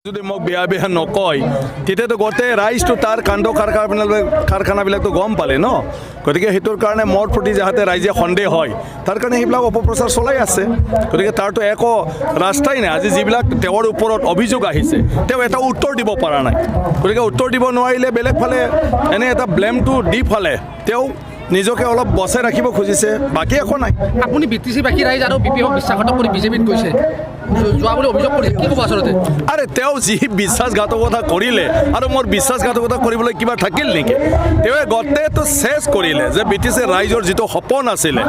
যদি মোক বেয়া বেয়া নকয় তেতিয়াতো গোটেই ৰাইজটো তাৰ কাণ্ড কাৰখানাবিলাকতো গম পালে ন গতিকে সেইটোৰ কাৰণে মোৰ প্ৰতি যাতে ৰাইজে সন্দেহ হয় তাৰ কাৰণে সেইবিলাক অপপ্ৰচাৰ চলাই আছে গতিকে তাৰতো একো ৰাস্তাই নাই আজি যিবিলাক তেওঁৰ ওপৰত অভিযোগ আহিছে তেওঁ এটা উত্তৰ দিব পৰা নাই গতিকে উত্তৰ দিব নোৱাৰিলে বেলেগ ফালে এনে এটা ব্লেমটো দি ফালে তেওঁ নিজকে অলপ বচাই ৰাখিব খুজিছে বাকী একো নাই আপুনি বিটিসি বাকী ৰাইজ আৰু বিপিএফক বিশ্বাসঘাতক কৰি বিজেপিত গৈছে যোৱা বুলি অভিযোগ কৰিছে কি ক'ব আচলতে আৰে তেওঁ যি বিশ্বাসঘাতকতা কৰিলে আৰু মোৰ বিশ্বাসঘাতকতা কৰিবলৈ কিবা থাকিল নেকি তেওঁ গোটেইটো চেছ কৰিলে যে বিটিসি ৰাইজৰ যিটো সপোন আছিলে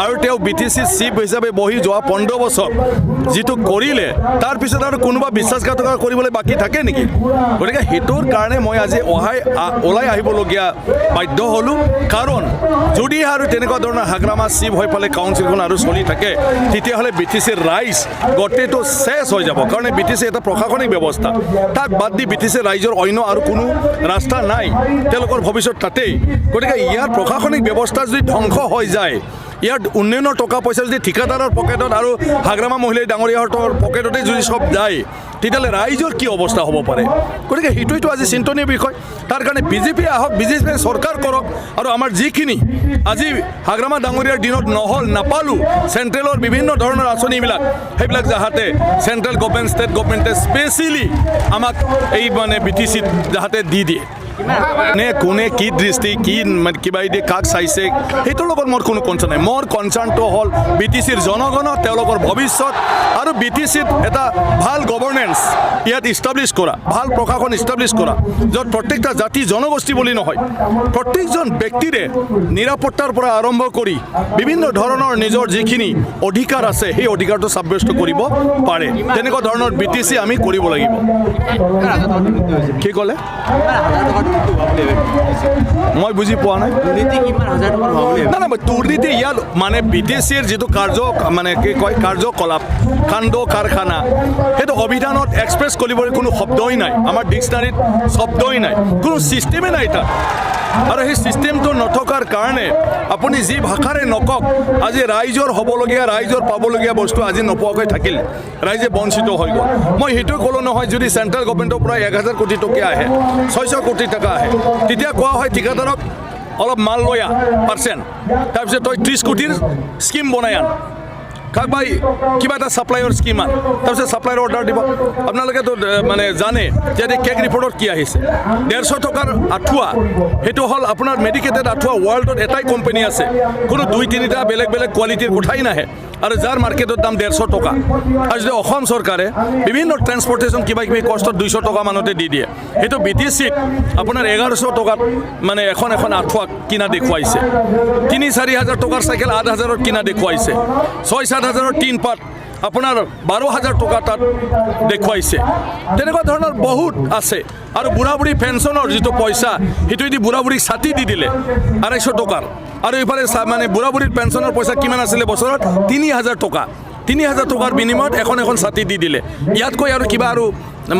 আৰু তেওঁ বিটিসি চিফ হিচাপে বহি যোৱা 15 বছৰ যিটো কৰিলে তাৰপিছত আৰু কোনোবা বিশ্বাসঘাতকতা কৰিবলৈ বাকী থাকে নেকি গতিকে সেইটোৰ কাৰণে মই আজি ওলাই আহিবলগীয়া বাধ্য হ'লোঁ কাৰণ যদি আৰু তেনেকুৱা ধৰণৰ হাগ্ৰামা চিফ হৈ পেলাই কাউন্সিলখন আৰু চলি থাকে তেতিয়াহ'লে বিটিসিৰ ৰাইজ গোটেইটো চেছ হৈ যাব কাৰণ বিটিসি এটা প্ৰশাসনিক ব্যৱস্থা তাক বাদ দি বিটিসিৰ ৰাইজৰ অন্য আৰু কোনো ৰাস্তা নাই তেওঁলোকৰ ভৱিষ্যত তাতেই গতিকে ইয়াৰ প্ৰশাসনিক ব্যৱস্থা যদি ধ্বংস হৈ যায় ইয়াৰ উন্নয়নৰ টকা পইচা যদি ঠিকাদাৰৰ পকেটত আৰু হাগ্ৰামা মহিলাই ডাঙৰীয়াহঁতৰ পকেটতে যদি সব যায় তেতিয়াহ'লে ৰাইজৰ কি অৱস্থা হ'ব পাৰে গতিকে সেইটোৱেতো আজি চিন্তনীয় বিষয় তাৰ কাৰণে বিজেপি আহক বিজেপিয়ে চৰকাৰ কৰক আৰু আমাৰ যিখিনি আজি হাগ্ৰামা ডাঙৰীয়াৰ দিনত নাপালোঁ চেণ্ট্ৰেলৰ বিভিন্ন ধৰণৰ আঁচনিবিলাক সেইবিলাক যাহাতে চেণ্ট্ৰেল গভৰ্ণমেণ্ট ষ্টেট গভৰ্ণমেণ্টে স্পেচিয়েলি আমাক এই মানে বিটিসিত যাহাতে দি দিয়ে নে কোনে কি দৃষ্টি কি কিবা দিয়ে কাক চাইছে সেইটোৰ লগত মোৰ কোনো কনচাৰ্ণ নাই মোৰ কনচাৰ্ণটো হ'ল বিটিসিৰ জনগণ তেওঁলোকৰ ভৱিষ্যত আৰু বিটিসিত এটা ভাল গভৰ্নেন্স ইয়াত ইষ্টাব্লিছ কৰা ভাল প্ৰশাসন ইষ্টাব্লিছ কৰা য'ত প্ৰত্যেকটা জাতি জনগোষ্ঠী বুলি নহয় প্ৰত্যেকজন ব্যক্তিৰে নিৰাপত্তাৰ পৰা আৰম্ভ কৰি বিভিন্ন ধৰণৰ নিজৰ যিখিনি অধিকাৰ আছে সেই অধিকাৰটো সাব্যস্ত কৰিব পাৰে তেনেকুৱা ধৰণৰ বিটিসি আমি কৰিব লাগিব কি ক'লে মই বুজি পোৱা নাই না দুৰ্নীতি ইয়াত মানে বিটিসিৰ যিটো মানে কি কয় কাৰ্যকলাপ কাণ্ড কাৰখানা সেইটো অভিধানত এক্সপ্ৰেছ কৰিবলৈ কোনো শব্দই নাই আমাৰ ডিক্সনাৰীত শব্দই নাই কোনো ছিষ্টেমেই নাই তাত আৰু সেই ছিষ্টেমটো নথকাৰ কাৰণে আপুনি যি ভাষাৰে নকওক আজি ৰাইজৰ হ'বলগীয়া ৰাইজৰ পাবলগীয়া বস্তু আজি নোপোৱাকৈ থাকিল ৰাইজে বঞ্চিত হৈ গ'ল মই সেইটো ক'লোঁ নহয় যদি চেণ্ট্ৰেল গভৰ্ণমেণ্টৰ পৰা 1000 কোটি টকা আহে 600 কোটি টকা আহে তেতিয়া কোৱা হয় ঠিকাদাৰক অলপ মাল লৈ পাৰ্চেণ্ট তাৰপিছত তই 30 কোটিৰ স্কিম বনাই আন কাক ভাই কিবা এটা ছাপ্লাইৰ স্কিম আন তাৰপিছত ছাপ্লাইৰ অৰ্ডাৰ দিব আপোনালোকেতো মানে জানে যে কেক ৰিপৰ্টত কি আহিছে 150 টকাৰ আঁঠুৱা সেইটো হ'ল আপোনাৰ মেডিকেটেড আঁঠুৱা ৱৰ্ল্ডত এটাই কোম্পানী আছে কোনো 2-3টা বেলেগ বেলেগ কোৱালিটিৰ কথাই নাহে আৰু যাৰ মাৰ্কেটৰ দাম 150 টকা আৰু যদি অসম চৰকাৰে বিভিন্ন ট্ৰেন্সপৰ্টেশ্যন কিবা কিবি কষ্টত 200 টকা মানতে দি দিয়ে সেইটো বিটিসিত আপোনাৰ 1100 টকাত মানে এখন আঁঠুৱা কিনা দেখুৱাইছে 3-4 হাজাৰ টকাৰ চাইকেল 8,000ত কিনা দেখুৱাইছে 6-7 হাজাৰৰ টিন পাত আপোনাৰ 12,000 টকা তাত দেখুৱাইছে তেনেকুৱা ধৰণৰ বহুত আছে আৰু বুঢ়া বুঢ়ী পেঞ্চনৰ যিটো পইচা সেইটো যদি বুঢ়া বুঢ়ীক ছাতি দি দিলে 250 টকাৰ আৰু এইফালে মানে বুঢ়া বুঢ়ীৰ পেঞ্চনৰ পইচা কিমান আছিলে বছৰত 3,000 টকা 3,000 টকাৰ বিনিময়ত এখন ছাতি দি দিলে ইয়াতকৈ আৰু কিবা আৰু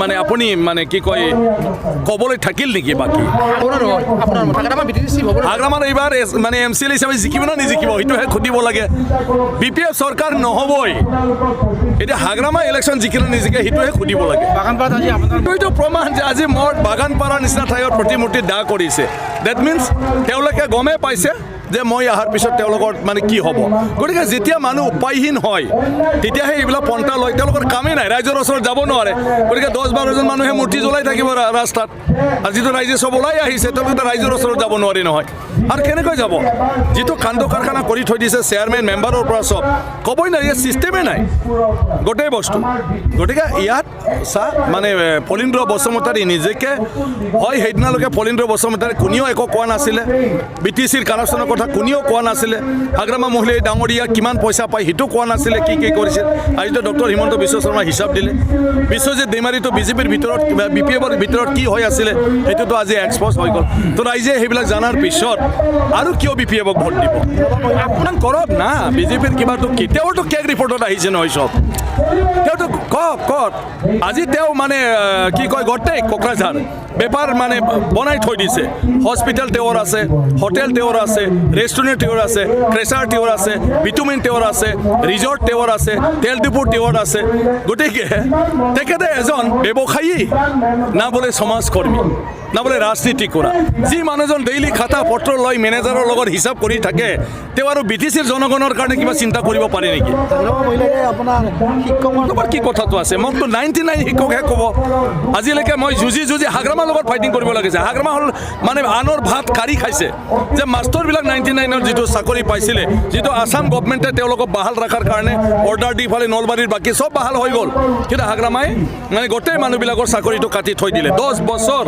মানে আপুনি মানে কি কয় ক'বলৈ থাকিল নেকি বাকী হাগ্ৰামাৰ এইবাৰ মানে MCL হিচাপে জিকিব না নিজিকিব সেইটোহে সুধিব লাগে BPF চৰকাৰ নহ'বই এতিয়া হাগ্ৰামা ইলেকশ্যন জিকিলে নিজিকে সেইটোহে সুধিব লাগে এইটো প্ৰমাণ যে আজি মোৰ বাগানপাৰা নিচিনা ঠাইত প্ৰতিমূৰ্তি দাহ কৰিছে ডেট মিনছ তেওঁলোকে গমেই পাইছে যে মই অহাৰ পিছত তেওঁলোকৰ মানে কি হ'ব গতিকে যেতিয়া মানুহ উপায়হীন হয় তেতিয়াহে এইবিলাক পন্থা লয় তেওঁলোকৰ কামেই নাই ৰাইজৰ ওচৰত যাব নোৱাৰে গতিকে 10-12জন মানুহে মূৰ্তি জ্বলাই থাকিব ৰাস্তাত আৰু যিটো ৰাইজে চব ওলাই আহিছে তেওঁলোকে ৰাইজৰ ওচৰত যাব নোৱাৰি নহয় আৰু কেনেকৈ যাব যিটো কাণ্ড কাৰখানা কৰি থৈ দিছে চেয়াৰমেন মেম্বাৰৰ পৰা চব ক'বই নাই ইয়াত ছিষ্টেমেই নাই গোটেই বস্তু গতিকে ইয়াত মানে ফলীন্দ্ৰ বসুমতাৰী নিজকে হয় সেইদিনালৈকে ফলীন্দ্ৰ বসুমতাৰী কোনেও একো কোৱা নাছিলে বিটিসিৰ কানেকশ্যনৰ কথা কোনেও কোৱা নাছিলে হাগ্ৰামা মহিলাই ডাঙৰীয়া কিমান পইচা পায় সেইটো কোৱা নাছিলে কি কৰিছিল আজিতো ডক্টৰ হিমন্ত বিশ্ব শৰ্মা হিচাপ দিলে বিশ্বজিৎ দৈমাৰীটো বিজেপিৰ ভিতৰত BPFৰ ভিতৰত কি হৈ আছিলে সেইটোতো আজি এক্সপ'জ হৈ গ'ল তো ৰাইজে সেইবিলাক জনাৰ পিছত আৰু কিয় BPFক ভোট দিব আপোনাক কৰক না বিজেপিৰ কিবাটো কেতিয়াওতো কেক ৰিপৰ্টত আহিছে নহয় চব তেওঁতো কত আজি তেওঁ মানে কি কয় গোটেই কোকৰাঝাৰ বেপাৰ মানে বনাই থৈ দিছে হস্পিটেল তেওঁৰ আছে হোটেল তেওঁৰ আছে ৰেষ্টুৰেণ্ট তেওঁৰ আছে ক্ৰেচাৰ তেওঁৰ আছে বিটুমিন তেওঁৰ আছে ৰিজৰ্ট তেওঁৰ আছে তেল ডিপু তেওঁৰ আছে গতিকে তেখেতে এজন ব্যৱসায়ী না বোলে সমাজকৰ্মী না বোলে ৰাজনীতি কৰা যি মানুহজন ডেইলি খাতা পত্ৰ লৈ মেনেজাৰৰ লগত হিচাপ কৰি থাকে তেওঁ আৰু BTCৰ জনগণৰ কাৰণে কিবা চিন্তা কৰিব পাৰে নেকি তোমাৰ কি কথাটো আছে মোকতো 99 শিক্ষকহে ক'ব আজিলৈকে মই যুঁজি হাগ্ৰামাৰ লগত ফাইটিং কৰিব লাগিছে হাগ্ৰামা হ'ল মানে আনৰ ভাত কাঢ়ি খাইছে যে মাষ্টৰবিলাক 99ৰ যিটো চাকৰি পাইছিলে যিটো আছাম গভৰ্ণমেণ্টে তেওঁলোকক বাহাল ৰখাৰ কাৰণে অৰ্ডাৰ দি ফালে নলবাৰীৰ বাকী চব বাহাল হৈ গ'ল কিন্তু হাগ্ৰামাই মানে গোটেই মানুহবিলাকৰ চাকৰিটো কাটি থৈ দিলে 10 বছৰ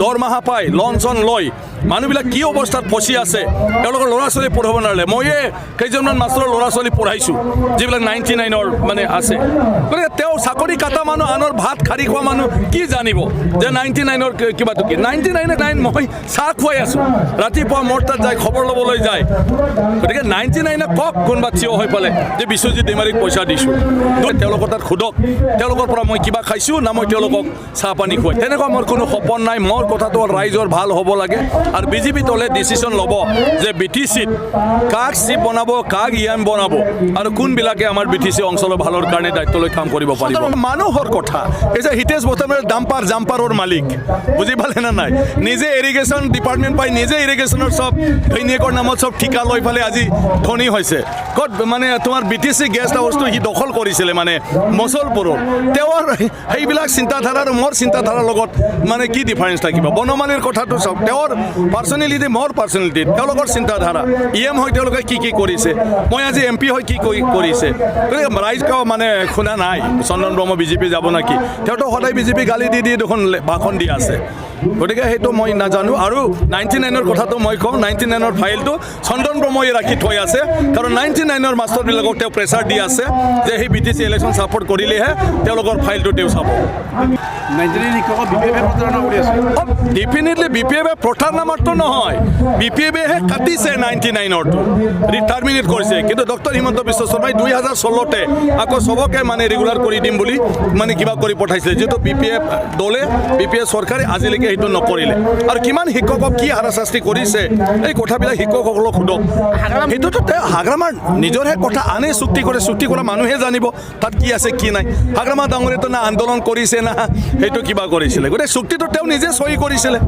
দৰমহা পাই লোন চন লৈ মানুহবিলাক কি অৱস্থাত ফচি আছে তেওঁলোকৰ ল'ৰা ছোৱালী পঢ়াব নোৱাৰিলে ময়ে কেইজনমান মাষ্টৰৰ ল'ৰা ছোৱালী পঢ়াইছোঁ যিবিলাক 99ৰ মানে আছে গতিকে তেওঁ চাকৰি কাটা মানুহ আনৰ ভাত খাৰি খোৱা মানুহ কি জানিব যে 99ৰ কিবাটো কি 99 মই চাহ খুৱাই আছোঁ ৰাতিপুৱা মোৰ তাত যায় খবৰ ল'বলৈ যায় গতিকে 99 কওক কোনোবা থিয় হৈ পালে যে বিশ্বজিৎ দৈমাৰীক পইচা দিছোঁ তেওঁলোকৰ তাত সোধক তেওঁলোকৰ পৰা মই কিবা খাইছোঁ না মই তেওঁলোকক চাহ পানী খুৱাই তেনেকুৱা মোৰ কোনো সপোন নাই মোৰ কথাটো হ'ল ৰাইজৰ ভাল হ'ব লাগে আৰু বিজেপি দলে ডিচিশ্যন ল'ব যে BTCত কাক চিপ বনাব কাক ইয়াম বনাব আৰু কোনবিলাকে আমাৰ BTC অঞ্চলৰ ভালৰ কাৰণে দায়িত্ব লৈ কাম কৰিব পাৰিব মানুহৰ কথা এই যে হিতেশ বৰ্তমানে জাম্পাৰৰ মালিক বুজি পালে না নাই নিজে ইৰিগেশ্যন ডিপাৰ্টমেণ্ট পাই নিজে ইৰিগেশ্যনৰ চব ঘৈণীয়েকৰ নামত চব ঠিকা লৈ পেলাই আজি ধনী হৈছে ক'ত মানে তোমাৰ BTC গেষ্ট হাউচটো সি দখল কৰিছিলে মানে মচলপুৰৰ তেওঁৰ সেইবিলাক চিন্তাধাৰা আৰু মোৰ চিন্তাধাৰাৰ লগত মানে কি ডিফাৰেঞ্চ থাকিব বনমালীৰ কথাটো চাওক তেওঁৰ পাৰ্চনেলিটি মোৰ পাৰ্চনেলিটি তেওঁলোকৰ চিন্তাধাৰা হয় তেওঁলোকে কি কৰিছে মই আজি MP হয় কি কৰিছে গতিকে ৰাইজ মানে শুনা নাই চন্দন ব্ৰহ্ম বিজেপি যাব নেকি তেওঁতো সদায় বিজেপি গালি দি দেখোন ভাষণ দি আছে গতিকে সেইটো মই নাজানো আৰু 99ৰ কথাটো মই কওঁ 99ৰ ফাইলটো চন্দন ব্ৰহ্মই ৰাখি থৈ আছে কাৰণ 99ৰ মাষ্টৰবিলাকক তেওঁ প্ৰেছাৰ দি আছে যে সেই BTC ইলেকশ্যন ছাপোৰ্ট কৰিলেহে তেওঁলোকৰ ফাইলটো তেওঁ চাব ডেফিনেটলি BPF প্ৰতাৰণামাত্ৰ নহয় BPFহে কাটিছে 99ৰটো টাৰ্মিনেট কৰিছে কিন্তু ডক্টৰ হিমন্ত বিশ্ব শৰ্মাই 2016তে আকৌ চবকে মানে ৰেগুলাৰ কৰি দিম বুলি মানে কিবা কৰি পঠাইছিলে যিটো BPF দলে BPF চৰকাৰে আজিলৈকে সেইটো নকৰিলে আৰু কিমান শিক্ষকক কি হাৰাশাস্তি কৰিছে এই কথাবিলাক শিক্ষকসকলক সোধক সেইটোতো হাগ্ৰামাৰ নিজৰহে কথা আনে চুক্তি কৰা মানুহে জানিব তাত কি আছে কি নাই হাগ্ৰামা ডাঙৰীয়াতো না আন্দোলন কৰিছে না সেইটো কিবা কৰিছিলে গতিকে চুক্তিটো তেওঁ নিজে চহী কৰিছিলে